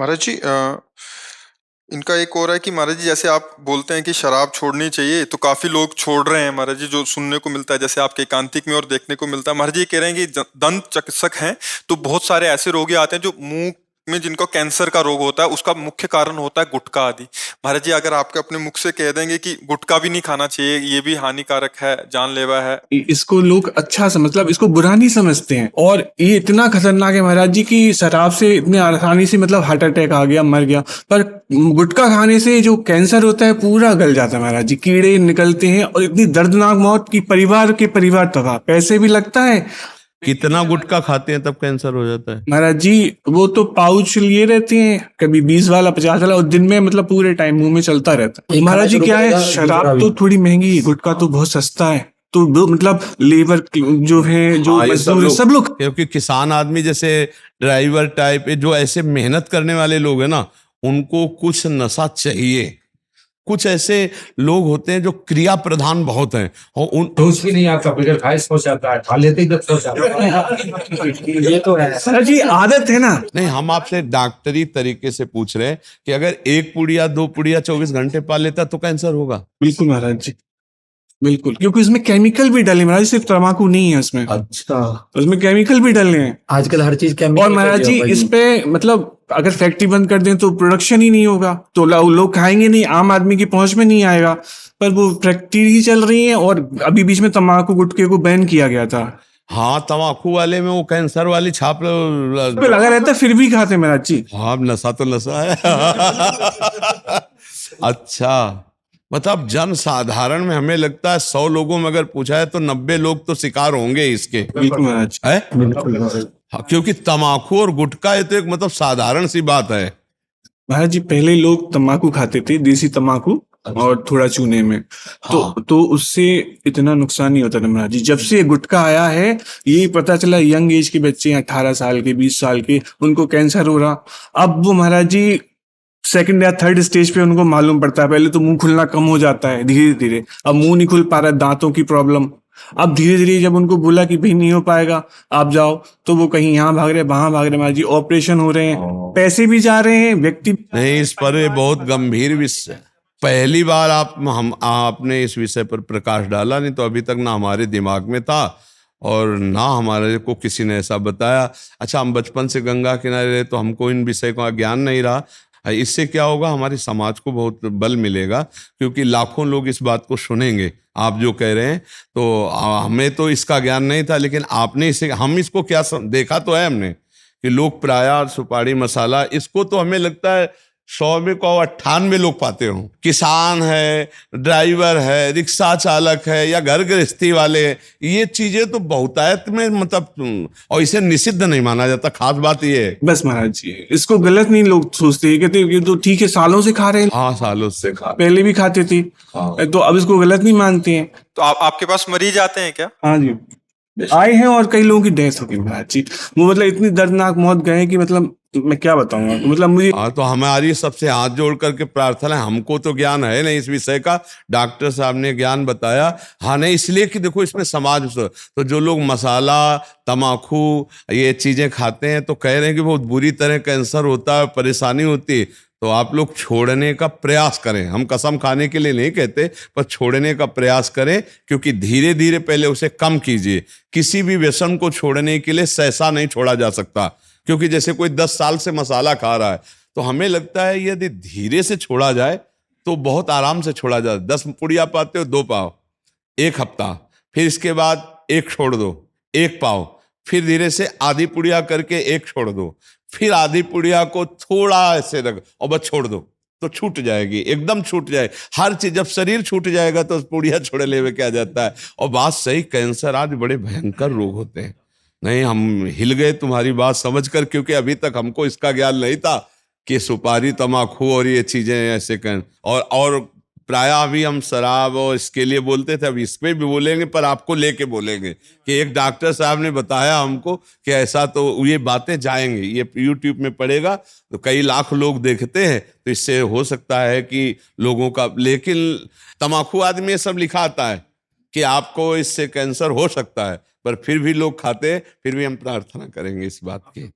महाराज जी इनका एक और है कि महाराज जी जैसे आप बोलते हैं कि शराब छोड़नी चाहिए तो काफी लोग छोड़ रहे हैं महाराज जी, जो सुनने को मिलता है जैसे आपके एकांतिक में और देखने को मिलता है। महाराज जी ये कह रहे हैं कि दंत चिकित्सक हैं तो बहुत सारे ऐसे रोगी आते हैं जो मुंह में जिनको कैंसर का रोग होता है, उसका मुख्य कारण होता है गुटखा आदि। महाराज जी अगर आपके अपने मुख से कह देंगे कि गुटखा भी नहीं खाना चाहिए, ये भी हानिकारक है, जानलेवा है। इसको लोग अच्छा मतलब इसको बुरा नहीं समझते हैं, और ये इतना खतरनाक है महाराज जी कि शराब से इतने आसानी से मतलब हार्ट अटैक आ गया, मर गया। पर गुटखा खाने से जो कैंसर होता है पूरा गल जाता है महाराज जी, कीड़े निकलते हैं और इतनी दर्दनाक मौत की परिवार तबाह, पैसे भी लगता है। कितना गुटखा खाते हैं तब कैंसर हो जाता है? महाराज जी वो तो पाउच लिए रहते हैं, कभी 20 वाला 50 वाला, और दिन में मतलब पूरे टाइम मुंह में चलता रहता है। महाराज जी क्या है, शराब तो थोड़ी महंगी है, गुटखा तो बहुत सस्ता है। तो मतलब लेबर जो है, जो मजदूर सब लोग, क्योंकि किसान आदमी जैसे ड्राइवर टाइप जो ऐसे मेहनत करने वाले लोग हैं ना, उनको कुछ नशा चाहिए। कुछ ऐसे लोग होते हैं जो क्रिया प्रधान बहुत हैं और उन कुछ भी नहीं आता, बगैर खाए सो जाता है, खा लेते ही जब सो जाता है। ये तो है महाराज जी आदत है ना। नहीं, हम आपसे डॉक्टरी तरीके से पूछ रहे हैं कि अगर एक पुड़िया 2 पुड़िया 24 घंटे पा लेता तो कैंसर होगा? बिल्कुल महाराज जी, बिल्कुल, क्योंकि उसमें केमिकल भी डले महाराज, सिर्फ तंबाकू नहीं है उसमें। अच्छा, उसमें केमिकल भी डले हैं आजकल हर चीज केमिकल। और महाराज जी इस पे मतलब अगर फैक्ट्री बंद कर दें तो प्रोडक्शन ही नहीं होगा, तो लोग खाएंगे नहीं, आम आदमी की पहुंच में नहीं आएगा। पर वो फैक्ट्री ही चल रही है, और अभी बीच में तंबाकू गुटखे को बैन किया गया था। हाँ, तम्बाकू वाले में वो कैंसर वाली छाप पे लगा रहता है, फिर भी खाते महाराज जी। हाँ, नशा तो नशा है। अच्छा, मतलब जन साधारण में हमें लगता है 100 लोगों में अगर पूछा है तो 90 लोग तो शिकार होंगे इसके। बिल्कुल महाराज, है? बिल्कुल हाँ, क्योंकि तम्बाकू और गुटखा ये तो एक मतलब साधारण सी बात है। महाराज जी पहले लोग तंबाकू खाते थे, देसी तंबाकू, और थोड़ा चूने में, तो उससे इतना नुकसान नहीं होता था महाराज जी। जब से गुटखा आया है, ये पता चला यंग एज के बच्चे 18 साल के 20 साल के, उनको कैंसर हो रहा। अब वो महाराज जी सेकंड या थर्ड स्टेज पे उनको मालूम पड़ता है। पहले तो मुंह खुलना कम हो जाता है धीरे धीरे, अब मुंह नहीं खुल पा रहा, दांतों की प्रॉब्लम। अब धीरे धीरे जब उनको बोला कि भाई नहीं हो पाएगा, आप जाओ, तो वो कहीं यहाँ भाग रहे, वहां भाग रहे महाराज जी, ऑपरेशन हो रहे हैं, पैसे भी जा रहे हैं, व्यक्ति नहीं, इस पर ये बहुत गंभीर विषय। पहली बार आपने इस विषय पर प्रकाश डाला, नहीं तो अभी तक ना हमारे दिमाग में था और ना हमारे को किसी ने ऐसा बताया। अच्छा, हम बचपन से गंगा किनारे रहे तो हमको इन विषय का ज्ञान नहीं रहा। इससे क्या होगा, हमारे समाज को बहुत बल मिलेगा, क्योंकि लाखों लोग इस बात को सुनेंगे आप जो कह रहे हैं। तो हमें तो इसका ज्ञान नहीं था, लेकिन आपने इसे, हम इसको क्या देखा तो है हमने कि लोग प्रायः सुपारी मसाला, इसको तो हमें लगता है 100 में को 98 लोग पाते हो। किसान है, ड्राइवर है, रिक्शा चालक है, या घर गृहस्थी वाले, ये चीजें तो बहुतायत में मतलब, और इसे निषिद्ध नहीं माना जाता। खास बात ये है। बस महाराज जी इसको गलत नहीं लोग सोचते, कहते ये तो ठीक है, सालों से खा रहे हैं। हाँ, सालों से खा, पहले भी खाते थे, तो अब इसको गलत नहीं मानते हैं। तो आपके पास मरीज आते हैं क्या? हाँ जी, आए हैं, और कई लोगों की डेथ हो गई महाराज जी। वो मतलब इतनी दर्दनाक मौत गए कि मतलब मैं क्या बताऊंगा, मतलब मुझे। हाँ, तो हमारी सबसे हाथ जोड़ करके प्रार्थना है, हमको तो ज्ञान है नहीं इस विषय का, डॉक्टर साहब ने ज्ञान बताया। हाँ, नहीं इसलिए कि देखो इसमें समाज, तो जो लोग मसाला तम्बाकू ये चीजें खाते हैं तो कह रहे हैं कि बहुत बुरी तरह कैंसर होता है, परेशानी होती है। तो आप लोग छोड़ने का प्रयास करें, हम कसम खाने के लिए नहीं कहते, पर छोड़ने का प्रयास करें, क्योंकि धीरे धीरे पहले उसे कम कीजिए। किसी भी व्यसन को छोड़ने के लिए सहसा नहीं छोड़ा जा सकता, क्योंकि जैसे कोई 10 साल से मसाला खा रहा है, तो हमें लगता है यदि धीरे से छोड़ा जाए तो बहुत आराम से छोड़ा जाए। 10 पुड़िया पाते हो, 2 पाओ, 1 हफ्ता, फिर इसके बाद 1 छोड़ दो, 1 पाओ, फिर धीरे से आधी पुड़िया करके 1 छोड़ दो, फिर आधी पुड़िया को थोड़ा ऐसे रख और बस छोड़ दो, तो छूट जाएगी, एकदम छूट जाए हर चीज। जब शरीर छूट जाएगा तो पुड़िया छोड़े ले में क्या जाता है। और बात सही, कैंसर आज बड़े भयंकर रोग होते हैं। नहीं, हम हिल गए तुम्हारी बात समझकर, क्योंकि अभी तक हमको इसका ज्ञान नहीं था कि सुपारी तम्बाकू और ये चीजें ऐसे कर, और प्रायः अभी हम शराब और इसके लिए बोलते थे, अब इस पे भी बोलेंगे, पर आपको लेके बोलेंगे कि एक डॉक्टर साहब ने बताया हमको कि ऐसा, तो ये बातें जाएंगे, ये यूट्यूब में पड़ेगा तो कई लाख लोग देखते हैं, तो इससे हो सकता है कि लोगों का, लेकिन तम्बाकू आदमी ये सब लिखा आता है कि आपको इससे कैंसर हो सकता है, पर फिर भी लोग खाते हैं। फिर भी हम प्रार्थना करेंगे इस बात की।